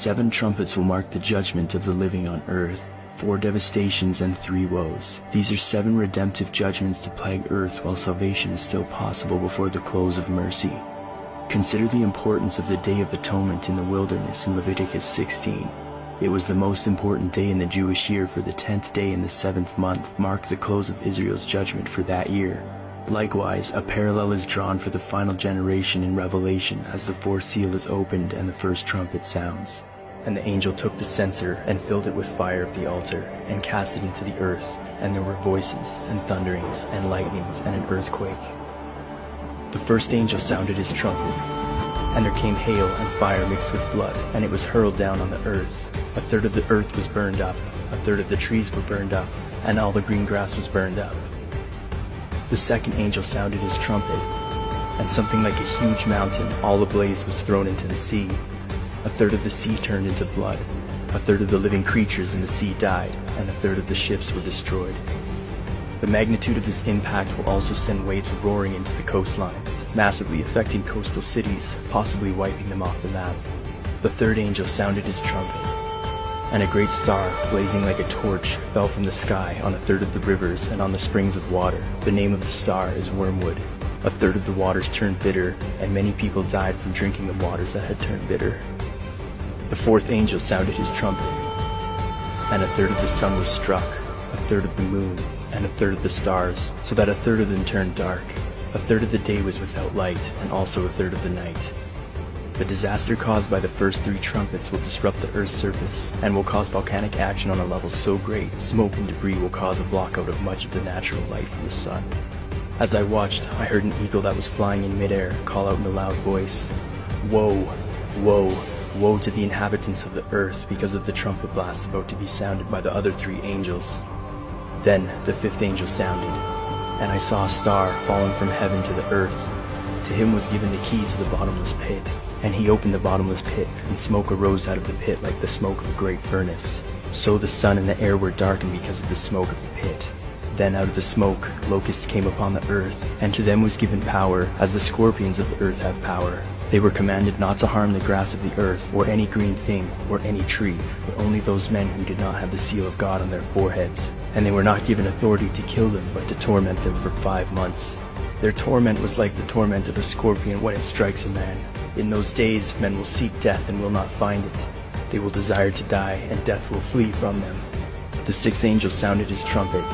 7 trumpets will mark the judgment of the living on earth, 4 devastations and 3 woes. These are 7 redemptive judgments to plague earth while salvation is still possible before the close of mercy. Consider the importance of the Day of Atonement in the wilderness in Leviticus 16. It was the most important day in the Jewish year, for the 10th day in the 7th month marked the close of Israel's judgment for that year. Likewise, a parallel is drawn for the final generation in Revelation as the 4th seal is opened and the first trumpet sounds. And the angel took the censer and filled it with fire of the altar and cast it into the earth, and there were voices and thunderings and lightnings and an earthquake. The first angel sounded his trumpet, and there came hail and fire mixed with blood, and it was hurled down on the earth. A third of the earth was burned up, a third of the trees were burned up, and all the green grass was burned up. The second angel sounded his trumpet, and something like a huge mountain, all ablaze, was thrown into the sea. A third of the sea turned into blood, a third of the living creatures in the sea died, and a third of the ships were destroyed. The magnitude of this impact will also send waves roaring into the coastlines, massively affecting coastal cities, possibly wiping them off the map. The third angel sounded his trumpet, and a great star, blazing like a torch, fell from the sky on a third of the rivers and on the springs of water. The name of the star is Wormwood. A third of the waters turned bitter, and many people died from drinking the waters that had turned bitter. The fourth angel sounded his trumpet, and a third of the sun was struck, a third of the moon, and a third of the stars, so that a third of them turned dark. A third of the day was without light, and also a third of the night. The disaster caused by the first 3 trumpets will disrupt the Earth's surface, and will cause volcanic action on a level so great, smoke and debris will cause a blockout of much of the natural light from the sun. As I watched, I heard an eagle that was flying in midair call out in a loud voice, "Woe, woe, woe to the inhabitants of the earth because of the trumpet blast about to be sounded by the other 3 angels." Then the 5th angel sounded, and I saw a star fallen from heaven to the earth. To him was given the key to the bottomless pit, and he opened the bottomless pit, and smoke arose out of the pit like the smoke of a great furnace. So the sun and the air were darkened because of the smoke of the pit. Then out of the smoke locusts came upon the earth, and to them was given power, as the scorpions of the earth have power. They were commanded not to harm the grass of the earth, or any green thing, or any tree, but only those men who did not have the seal of God on their foreheads. And they were not given authority to kill them, but to torment them for 5 months. Their torment was like the torment of a scorpion when it strikes a man. In those days men will seek death and will not find it. They will desire to die, and death will flee from them. The 6th angel sounded his trumpet,